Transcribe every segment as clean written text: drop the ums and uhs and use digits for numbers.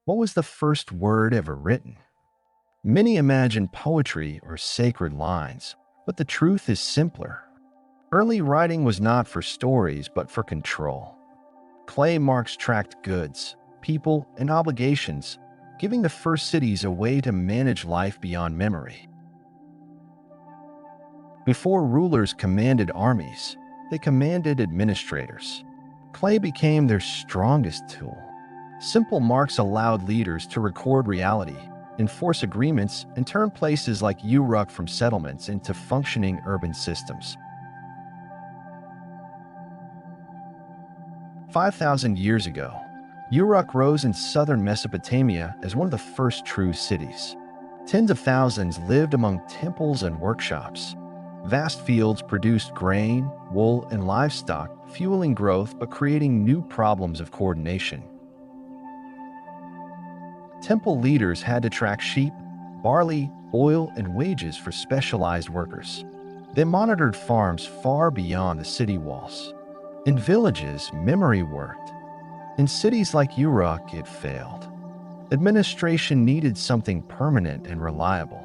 What was the first word ever written? Many imagine poetry or sacred lines, but the truth is simpler. Early writing was not for stories, but for control. Clay marks tracked goods, people, and obligations, giving the first cities a way to manage life beyond memory. Before rulers commanded armies, they commanded administrators. Clay became their strongest tool. Simple marks allowed leaders to record reality, enforce agreements, and turn places like Uruk from settlements into functioning urban systems. 5,000 years ago, Uruk rose in southern Mesopotamia as one of the first true cities. Tens of thousands lived among temples and workshops. Vast fields produced grain, wool, and livestock, fueling growth but creating new problems of coordination. Temple leaders had to track sheep, barley, oil, and wages for specialized workers. They monitored farms far beyond the city walls. In villages, memory worked. In cities like Uruk, it failed. Administration needed something permanent and reliable.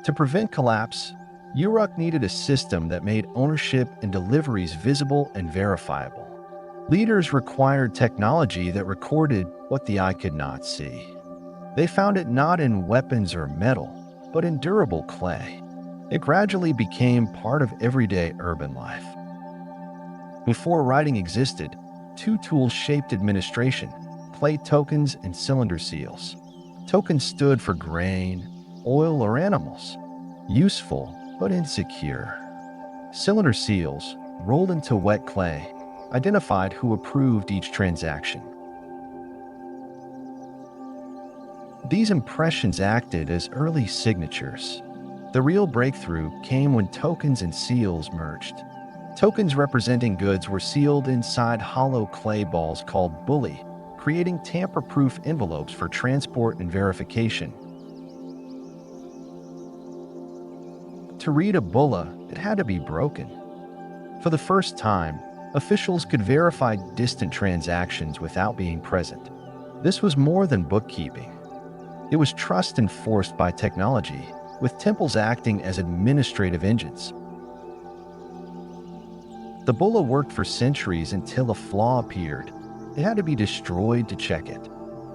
To prevent collapse, Uruk needed a system that made ownership and deliveries visible and verifiable. Leaders required technology that recorded what the eye could not see. They found it not in weapons or metal, but in durable clay. It gradually became part of everyday urban life. Before writing existed, two tools shaped administration: clay tokens and cylinder seals. Tokens stood for grain, oil, or animals. Useful, but insecure. Cylinder seals, rolled into wet clay, identified who approved each transaction. These impressions acted as early signatures. The real breakthrough came when tokens and seals merged. Tokens representing goods were sealed inside hollow clay balls called Bulla, creating tamper-proof envelopes for transport and verification. To read a Bulla, it had to be broken. For the first time, officials could verify distant transactions without being present. This was more than bookkeeping. It was trust enforced by technology, with temples acting as administrative engines. The Bulla worked for centuries until a flaw appeared. It had to be destroyed to check it.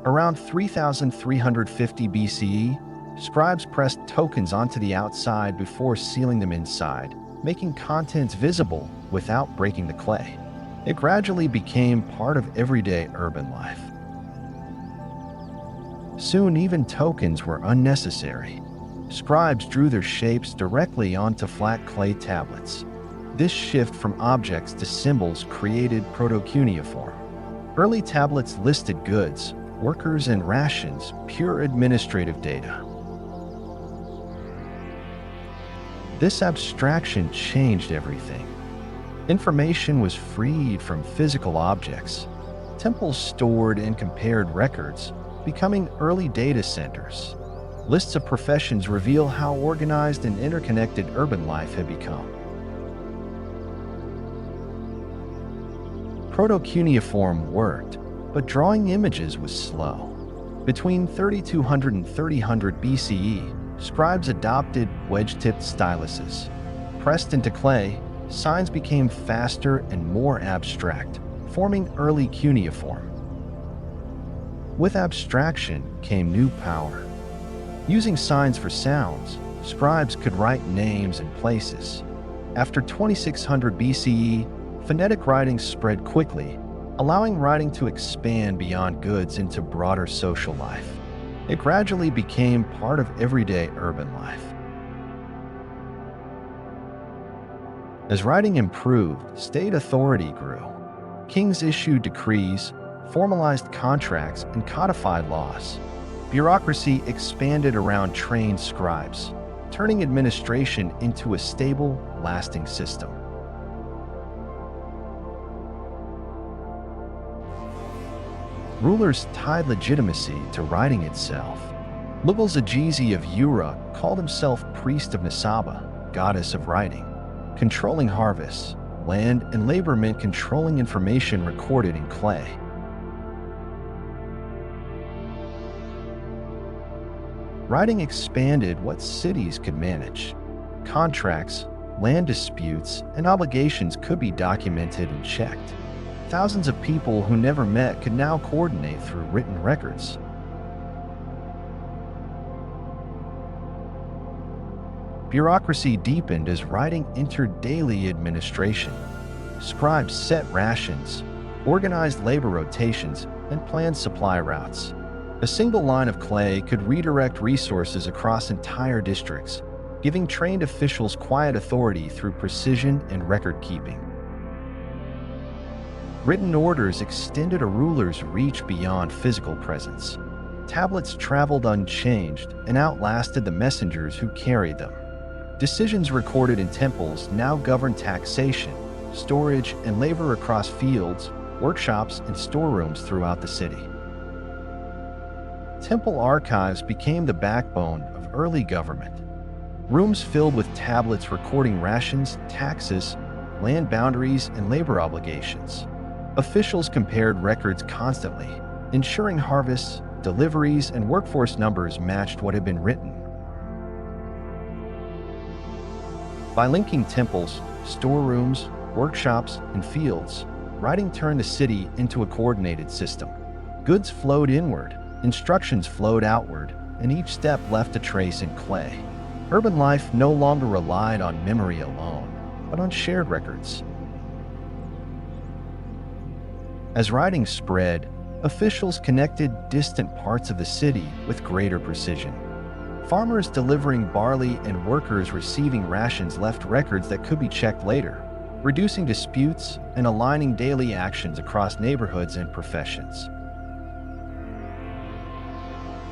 Around 3,350 BCE, scribes pressed tokens onto the outside before sealing them inside, making contents visible without breaking the clay. It gradually became part of everyday urban life. Soon, even tokens were unnecessary. Scribes drew their shapes directly onto flat clay tablets. This shift from objects to symbols created proto-cuneiform. Early tablets listed goods, workers, and rations, pure administrative data. This abstraction changed everything. Information was freed from physical objects. Temples stored and compared records, becoming early data centers. Lists of professions reveal how organized and interconnected urban life had become. Proto-cuneiform worked, but drawing images was slow. Between 3200 and 3000 BCE, scribes adopted wedge-tipped styluses. Pressed into clay, signs became faster and more abstract, forming early cuneiform. With abstraction came new power. Using signs for sounds, scribes could write names and places. After 2600 BCE, phonetic writing spread quickly, allowing writing to expand beyond goods into broader social life. It gradually became part of everyday urban life. As writing improved, state authority grew. Kings issued decrees, formalized contracts, and codified laws. Bureaucracy expanded around trained scribes, turning administration into a stable, lasting system. Rulers tied legitimacy to writing itself. Lugal-Zagizi of Uruk called himself priest of Nisaba, goddess of writing. Controlling harvests, land, and labor meant controlling information recorded in clay. Writing expanded what cities could manage. Contracts, land disputes, and obligations could be documented and checked. Thousands of people who never met could now coordinate through written records. Bureaucracy deepened as writing entered daily administration. Scribes set rations, organized labor rotations, and planned supply routes. A single line of clay could redirect resources across entire districts, giving trained officials quiet authority through precision and record-keeping. Written orders extended a ruler's reach beyond physical presence. Tablets traveled unchanged and outlasted the messengers who carried them. Decisions recorded in temples now govern taxation, storage, and labor across fields, workshops, and storerooms throughout the city. Temple archives became the backbone of early government. Rooms filled with tablets recording rations, taxes, land boundaries, and labor obligations. Officials compared records constantly, ensuring harvests, deliveries, and workforce numbers matched what had been written. By linking temples, storerooms, workshops, and fields, writing turned the city into a coordinated system. Goods flowed inward, instructions flowed outward, and each step left a trace in clay. Urban life no longer relied on memory alone, but on shared records. As writing spread, officials connected distant parts of the city with greater precision. Farmers delivering barley and workers receiving rations left records that could be checked later, reducing disputes and aligning daily actions across neighborhoods and professions.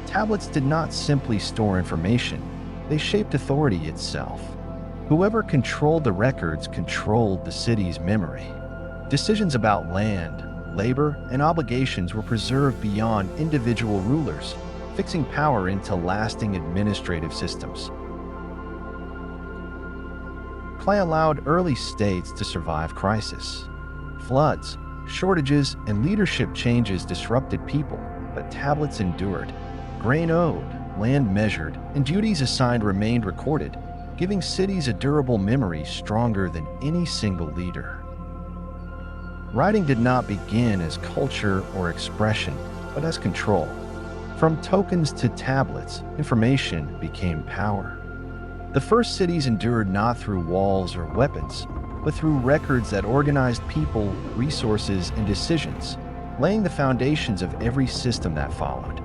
Tablets did not simply store information, they shaped authority itself. Whoever controlled the records controlled the city's memory. Decisions about land, labor, and obligations were preserved beyond individual rulers, fixing power into lasting administrative systems. Clay allowed early states to survive crisis. Floods, shortages, and leadership changes disrupted people, but tablets endured. Grain owed, land measured, and duties assigned remained recorded, giving cities a durable memory stronger than any single leader. Writing did not begin as culture or expression, but as control. From tokens to tablets, information became power. The first cities endured not through walls or weapons, but through records that organized people, resources, and decisions, laying the foundations of every system that followed.